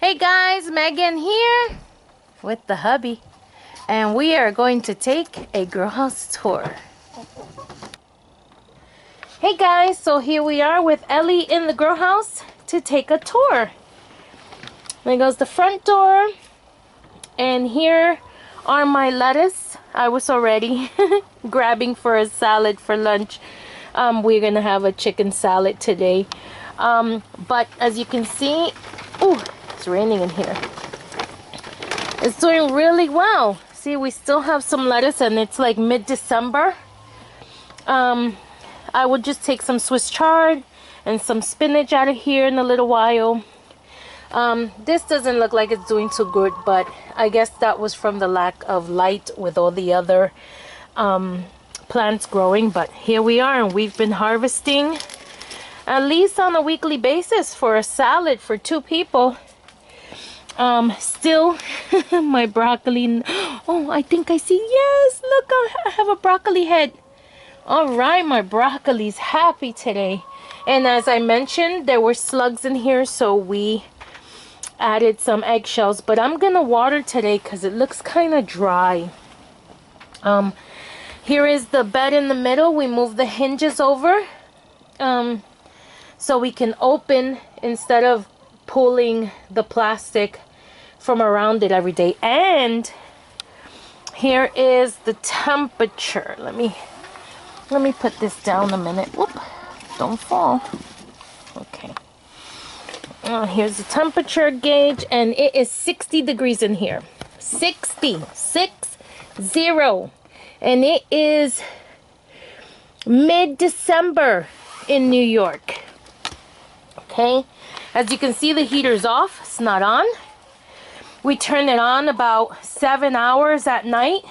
Hey guys, Megan here with the hubby, and we are going to take a grow house tour. Hey guys, so here we are with Ellie in the grow house to take a tour. There goes the front door, and here are my lettuce. I was already grabbing for a salad for lunch. We're gonna have a chicken salad today, but as you can see, ooh, it's raining in here. It's doing really well. See, we still have some lettuce and it's like mid-December. I would just take some Swiss chard and some spinach out of here in a little while. This doesn't look like it's doing too good, but I guess that was from the lack of light with all the other plants growing. But here we are, and we've been harvesting at least on a weekly basis for a salad for 2 people. Still my broccoli. Oh, I think I see. Yes, look, I have a broccoli head. All right, my broccoli's happy today. And as I mentioned, there were slugs in here, so we added some eggshells, but I'm gonna water today because it looks kind of dry. Here is the bed in the middle. We moved the hinges over so we can open instead of pulling the plastic from around it every day. And here is the temperature. Let me put this down a minute. Whoop, don't fall. Okay. Here's the temperature gauge, and it is 60 degrees in here. 60, 6-0. And it is mid-December in New York. Okay, as you can see, the heater's off. It's not on. We turn it on about 7 hours at night,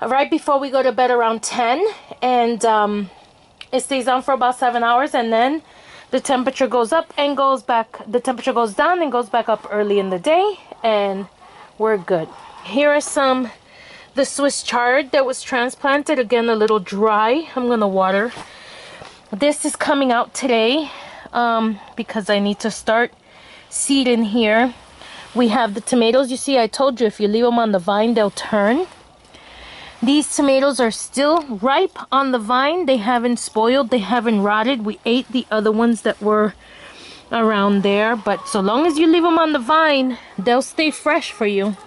right before we go to bed around 10, and it stays on for about 7 hours, and then the temperature goes up and goes back. The temperature goes down and goes back up early in the day, and we're good. Here are the Swiss chard that was transplanted. Again, a little dry. I'm gonna water. This is coming out today because I need to start seed in here. We have the tomatoes. You see, I told you if you leave them on the vine, they'll turn. These tomatoes are still ripe on the vine. They haven't spoiled. They haven't rotted. We ate the other ones that were around there. But so long as you leave them on the vine, they'll stay fresh for you.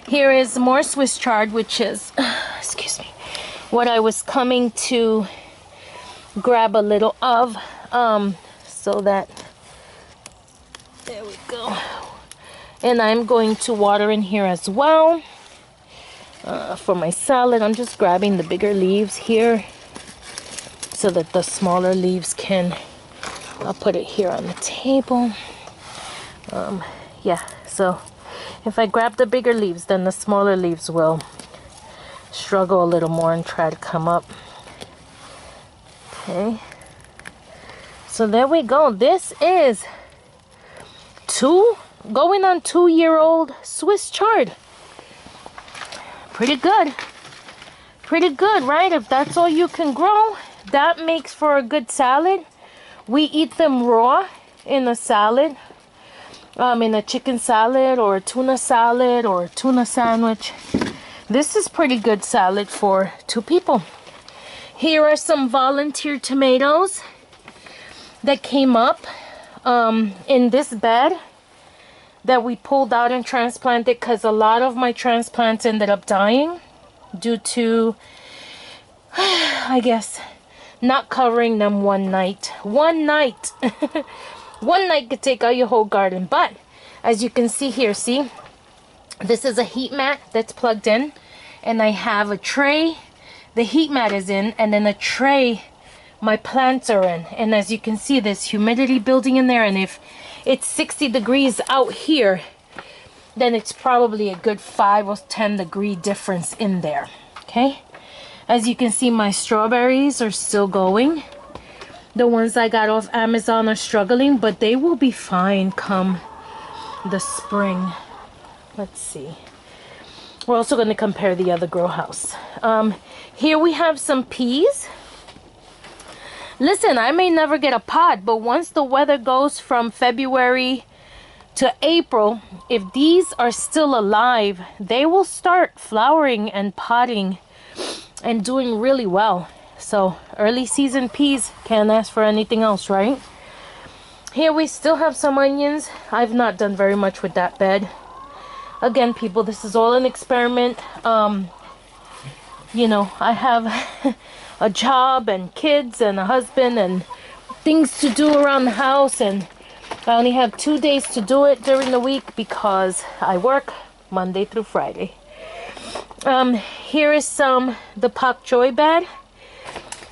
Here is more Swiss chard, which is, excuse me, what I was coming to grab a little of. So that, there we go. And I'm going to water in here as well. For my salad, I'm just grabbing the bigger leaves here so that the smaller leaves can, I'll put it here on the table. Yeah, so if I grab the bigger leaves, then the smaller leaves will struggle a little more and try to come up. Okay, so there we go. This is going on 2-year-old Swiss chard. Pretty good, right? If that's all you can grow, that makes for a good salad. We eat them raw in a salad, in a chicken salad or a tuna salad or a tuna sandwich. This is pretty good salad for 2 people. Here are some volunteer tomatoes that came up in this bed that we pulled out and transplanted, because a lot of my transplants ended up dying due to, I guess, not covering them one night. One night. One night could take out your whole garden. But as you can see here, see, this is a heat mat that's plugged in, and I have a tray the heat mat is in, and then a tray my plants are in. And as you can see, there's humidity building in there, and if it's 60 degrees out here, then it's probably a good 5 or 10 degree difference in there. Okay, as you can see, my strawberries are still going. The ones I got off Amazon are struggling, but they will be fine come the spring. Let's see, we're also going to compare the other grow house. Here we have some peas. Listen, I may never get a pod, but once the weather goes from February to April, if these are still alive, they will start flowering and potting and doing really well. So early season peas, can't ask for anything else, right? Here we still have some onions. I've not done very much with that bed. Again, people, this is all an experiment. You know, I have a job and kids and a husband and things to do around the house, and I only have 2 days to do it during the week because I work Monday through Friday. Here is the pak choi bed.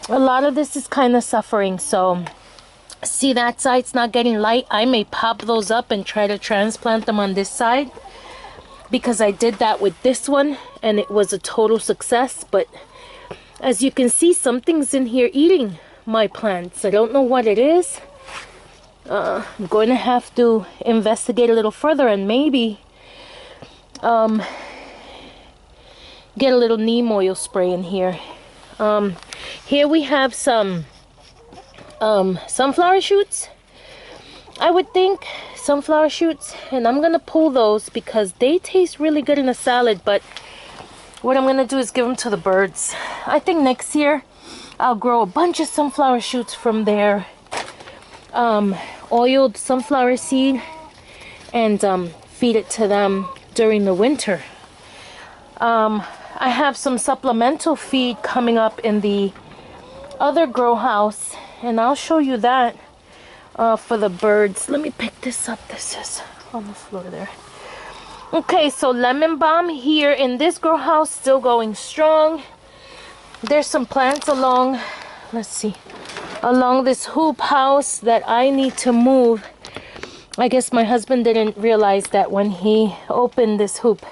A lot of this is kind of suffering, so see that side's not getting light. I may pop those up and try to transplant them on this side, because I did that with this one and it was a total success. But as you can see, something's in here eating my plants. I don't know what it is. I'm going to have to investigate a little further and maybe get a little neem oil spray in here. Here we have some sunflower shoots. I would think sunflower shoots, and I'm gonna pull those because they taste really good in a salad. But what I'm gonna do is give them to the birds. I think next year I'll grow a bunch of sunflower shoots from there, oiled sunflower seed, and feed it to them during the winter. I have some supplemental feed coming up in the other grow house, and I'll show you that for the birds. Let me pick this up. This is on the floor there. Okay, so lemon balm here in this grow house, still going strong. There's some plants along, let's see, along this hoop house that I need to move. I guess my husband didn't realize that when he opened this hoop,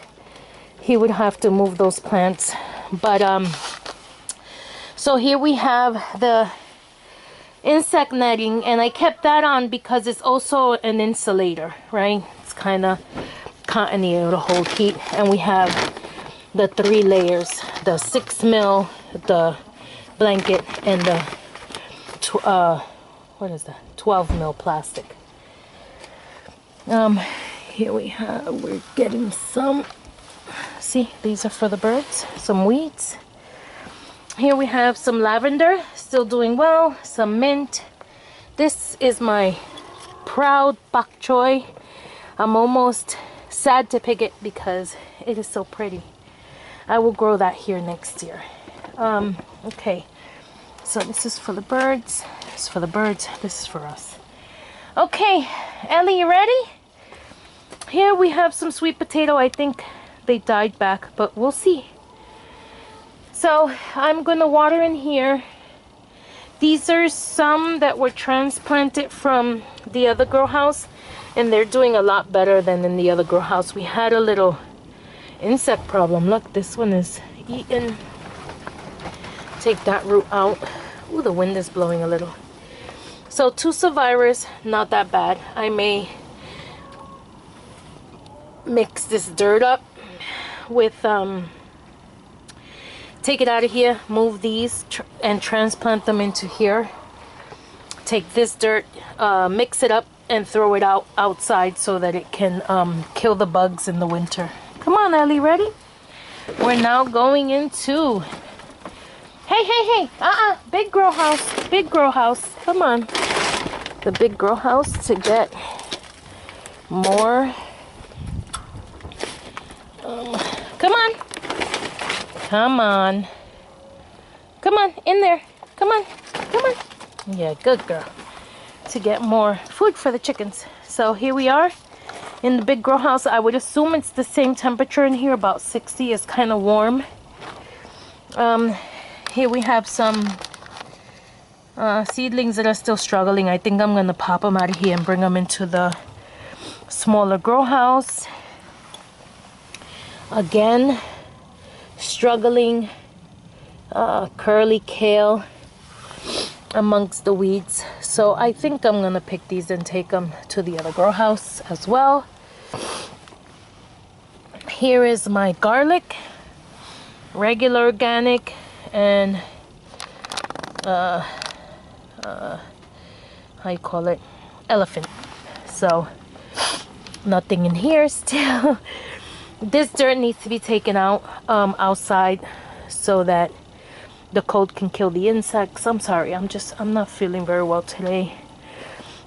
he would have to move those plants. But so here we have the insect netting, and I kept that on because it's also an insulator, right? It's kind of cottony, it'll hold heat. And we have the 3 layers, the 6 mil, the blanket, and the what is that, 12 mil plastic. Here we're getting some, see, these are for the birds, some weeds. Here we have some lavender, still doing well, some mint. This is my proud bok choy. I'm almost sad to pick it because it is so pretty. I will grow that here next year. Okay, so this is for the birds, this is for the birds, this is for us. Okay, Ellie, you ready? Here we have some sweet potato. I think they died back, but we'll see. So I'm gonna water in here. These are some that were transplanted from the other grow house, and they're doing a lot better than in the other grow house. We had a little insect problem. Look, this one is eaten. Take that root out. Ooh, the wind is blowing a little. So 2 survivors, not that bad. I may mix this dirt up with take it out of here, move these and transplant them into here. Take this dirt, mix it up and throw it outside so that it can kill the bugs in the winter. Come on, Ellie, ready? We're now going into, hey, big grow house, big grow house. Come on, the big grow house to get more. Come on. Come on. Come on, in there. Come on. Come on. Yeah, good girl. To get more food for the chickens. So here we are in the big grow house. I would assume it's the same temperature in here, about 60. It's kind of warm. Here we have some seedlings that are still struggling. I think I'm going to pop them out of here and bring them into the smaller grow house. Again, struggling, curly kale amongst the weeds. So I think I'm gonna pick these and take them to the other grow house as well. Here is my garlic, regular organic, and how you call it, elephant. So Nothing in here still. This dirt needs to be taken out outside so that the cold can kill the insects. I'm sorry, I'm not feeling very well today.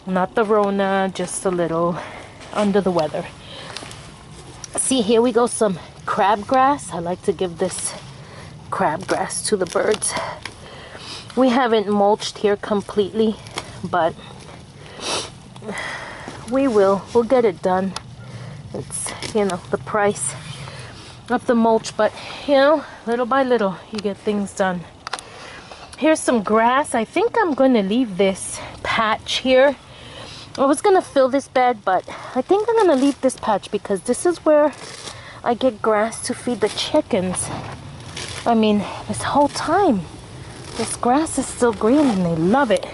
Not the Rona, just a little under the weather. See, here we go, some crabgrass. I like to give this crabgrass to the birds. We haven't mulched here completely, but we'll get it done. It's, you know, the price of the mulch, but you know, little by little you get things done. Here's some grass. I think I'm going to leave this patch here. I was going to fill this bed, but I think I'm going to leave this patch because this is where I get grass to feed the chickens. I mean, this whole time this grass is still green and they love it.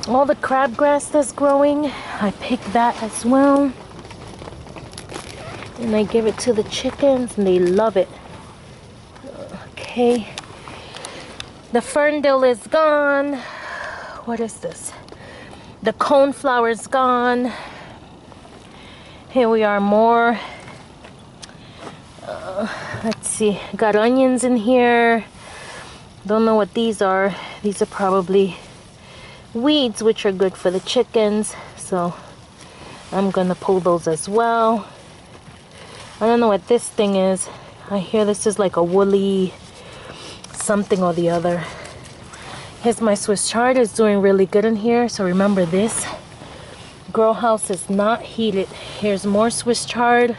All the crabgrass that's growing, I pick that as well. And I give it to the chickens and they love it. Okay. The ferndale is gone. What is this? The coneflower is gone. Here we are, more. Let's see. Got onions in here. Don't know what these are. These are probably weeds, which are good for the chickens. So I'm gonna pull those as well. I don't know what this thing is. I hear this is like a woolly something or the other. Here's my Swiss chard. Is doing really good in here. So remember, this grow house is not heated. Here's more Swiss chard.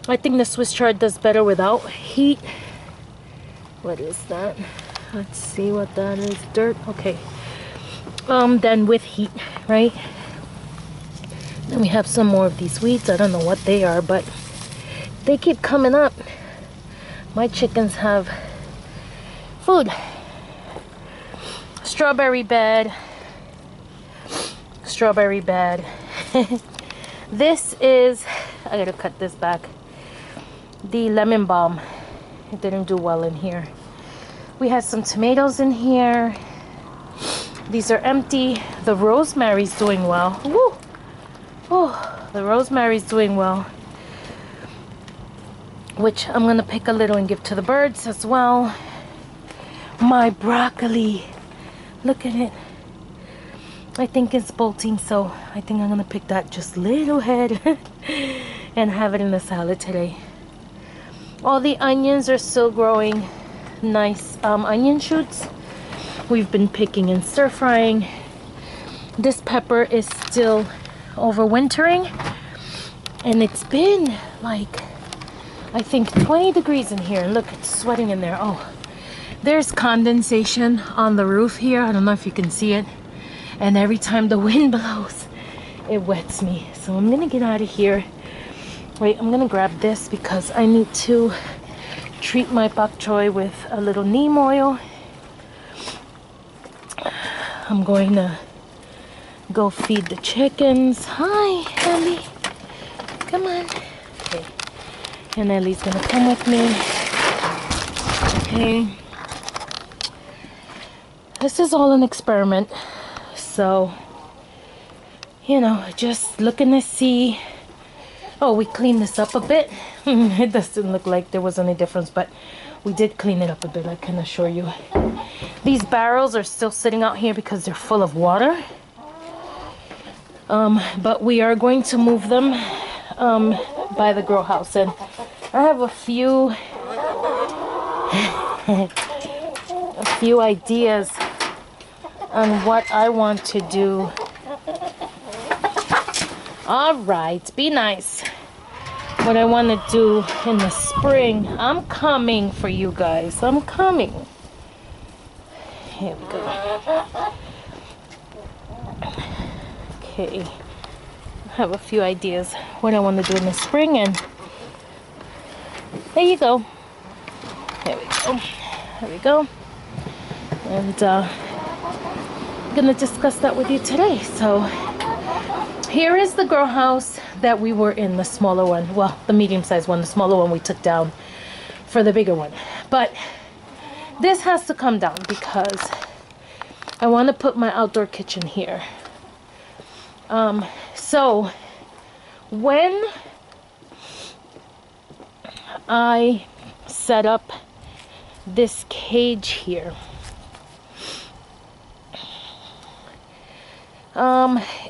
I think the Swiss chard does better without heat. What is that? Let's see what that is. Dirt. Okay. Then with heat, right? Then we have some more of these weeds. I don't know what they are, but they keep coming up. My chickens have food. Strawberry bed. Strawberry bed. This is, I gotta cut this back, the lemon balm. It didn't do well in here. We had some tomatoes in here. These are empty. The rosemary's doing well. Woo! Oh, the rosemary's doing well, which I'm gonna pick a little and give to the birds as well. My broccoli, look at it. I think it's bolting, so I think I'm gonna pick that just little head and have it in the salad today. All the onions are still growing nice onion shoots. We've been picking and stir frying. This pepper is still overwintering, and it's been like, I think 20 degrees in here. Look, it's sweating in there. Oh, there's condensation on the roof here. I don't know if you can see it. And every time the wind blows, it wets me. So I'm gonna get out of here. Wait, I'm gonna grab this because I need to treat my bok choy with a little neem oil. I'm going to go feed the chickens. Hi, Ellie. Come on. Okay. And Ellie's gonna come with me. Okay. This is all an experiment. So, you know, just looking to see. Oh, we cleaned this up a bit. It doesn't look like there was any difference, but we did clean it up a bit, I can assure you. These barrels are still sitting out here because they're full of water. But we are going to move them by the grow house. And I have a few ideas on what I want to do. All right, be nice. What I want to do in the spring. I'm coming for you guys. I'm coming. Here we go. Okay. I have a few ideas what I want to do in the spring, and there you go. There we go. There we go. And I'm gonna discuss that with you today. So here is the grow house that we were in, the smaller one. Well, the medium-sized one. The smaller one we took down for the bigger one. But this has to come down because I want to put my outdoor kitchen here. So When I set up this cage here,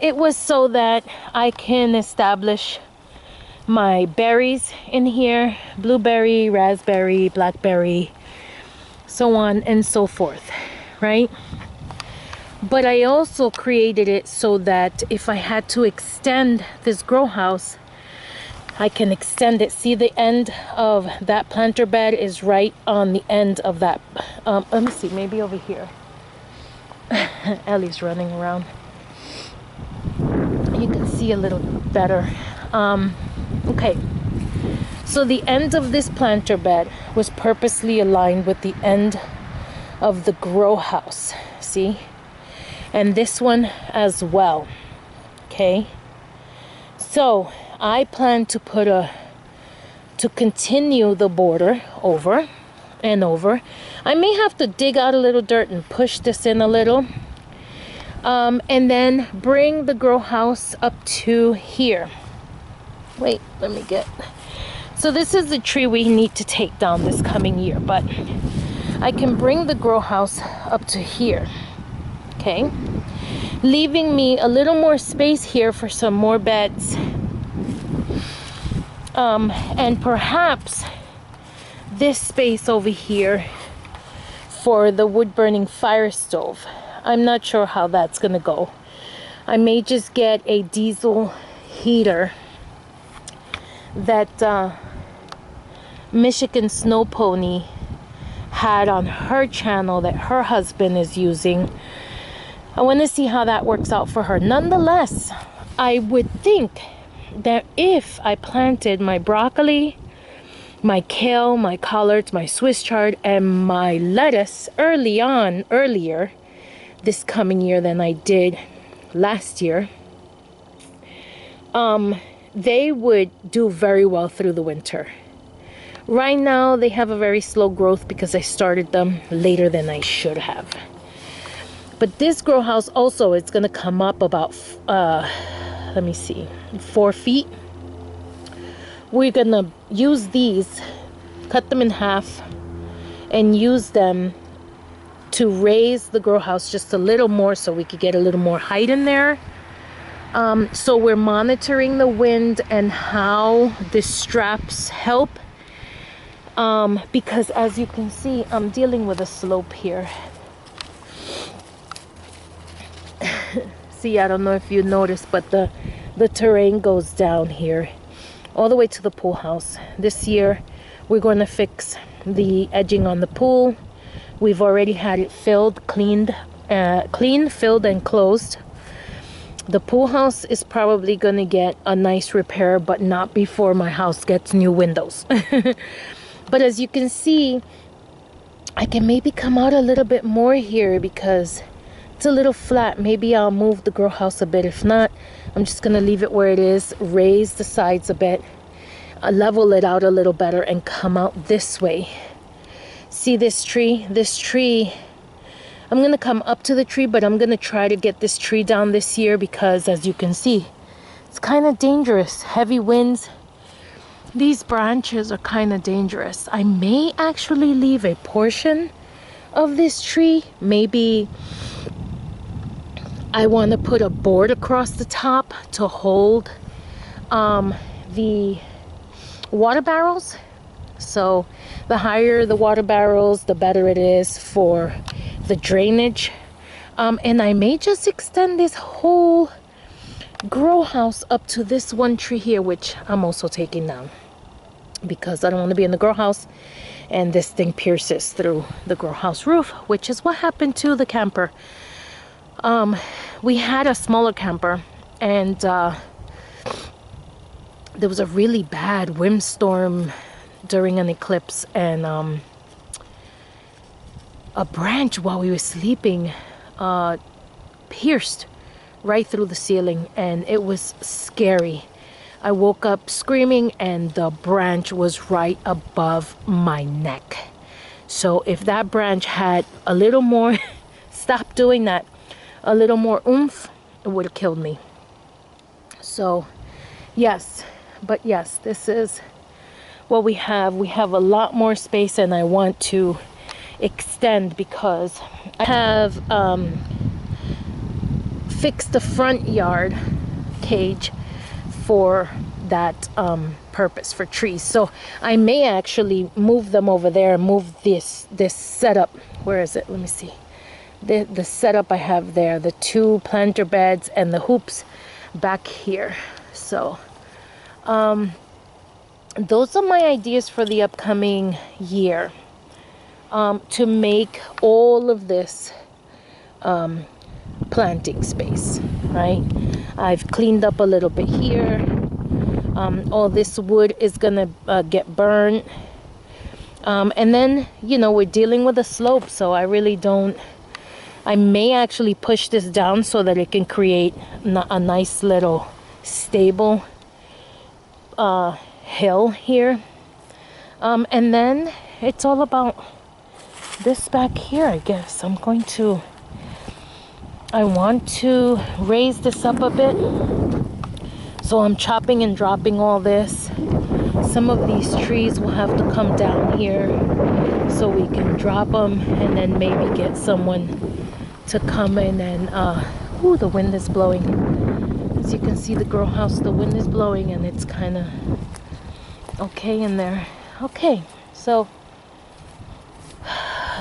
it was so that I can establish my berries in here, blueberry, raspberry, blackberry, so on and so forth, right? But I also created it so that if I had to extend this grow house, I can extend it. See, the end of that planter bed is right on the end of that. Let me see, maybe over here. Ellie's running around. You can see a little better. Okay, so the end of this planter bed was purposely aligned with the end of the grow house, see? And this one as well, okay? So I plan to to continue the border over and over. I may have to dig out a little dirt and push this in a little. And then bring the grow house up to here. Wait, let me get... So this is the tree we need to take down this coming year, but I can bring the grow house up to here, okay? Leaving me a little more space here for some more beds. And perhaps this space over here for the wood burning fire stove. I'm not sure how that's gonna go. I may just get a diesel heater that Michigan Snow Pony had on her channel that her husband is using. I want to see how that works out for her. Nonetheless, I would think that if I planted my broccoli, my kale, my collards, my Swiss chard, and my lettuce earlier this coming year than I did last year, they would do very well through the winter. Right now they have a very slow growth because I started them later than I should have. But this grow house also is going to come up about let me see, 4 feet. We're going to use these, cut them in half, and use them to raise the grow house just a little more so we could get a little more height in there. So we're monitoring the wind and how the straps help, because as you can see, I'm dealing with a slope here. See, I don't know if you noticed, but the terrain goes down here all the way to the pool house. This year we're going to fix the edging on the pool. We've already had it filled, cleaned, filled and closed. The pool house is probably going to get a nice repair, but not before my house gets new windows. But as you can see, I can maybe come out a little bit more here because it's a little flat. Maybe I'll move the grow house a bit. If not, I'm just going to leave it where it is, raise the sides a bit, level it out a little better, and come out this way. See this tree? This tree, I'm going to come up to the tree, but I'm going to try to get this tree down this year because, as you can see, it's kind of dangerous. Heavy winds. These branches are kind of dangerous. I may actually leave a portion of this tree. Maybe I want to put a board across the top to hold the water barrels. So the higher the water barrels, the better it is for the drainage. And I may just extend this whole grow house up to this one tree here, which I'm also taking down because I don't want to be in the grow house and this thing pierces through the grow house roof, which is what happened to the camper. We had a smaller camper, and there was a really bad windstorm during an eclipse, and a branch while we were sleeping pierced right through the ceiling, and it was scary. I woke up screaming, and the branch was right above my neck. So if that branch had a little more stop doing that, a little more oomph, it would have killed me. So Yes, but yes, this is what we have. We have a lot more space, and I want to extend because I have fixed the front yard cage for that purpose, for trees. So I may actually move them over there, move this setup. Where is it? Let me see. The setup I have there, the 2 planter beds and the hoops back here. So those are my ideas for the upcoming year, to make all of this planting space, right? I've cleaned up a little bit here. All this wood is gonna get burned, and then, you know, we're dealing with a slope, so I really don't. I may actually push this down so that it can create a nice little stable hill here, and then it's all about this back here, I guess. I want to raise this up a bit, so I'm chopping and dropping all this. Some of these trees will have to come down here so we can drop them, and then maybe get someone to come in and ooh, the wind is blowing. As you can see, the grow house, the wind is blowing, and it's kind of okay in there. Okay, so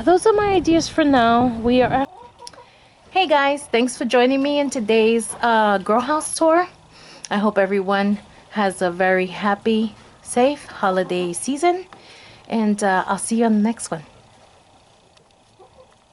those are my ideas for now. We are at... Hey guys, thanks for joining me in today's grow house tour. I hope everyone has a very happy, safe holiday season, and I'll see you on the next one.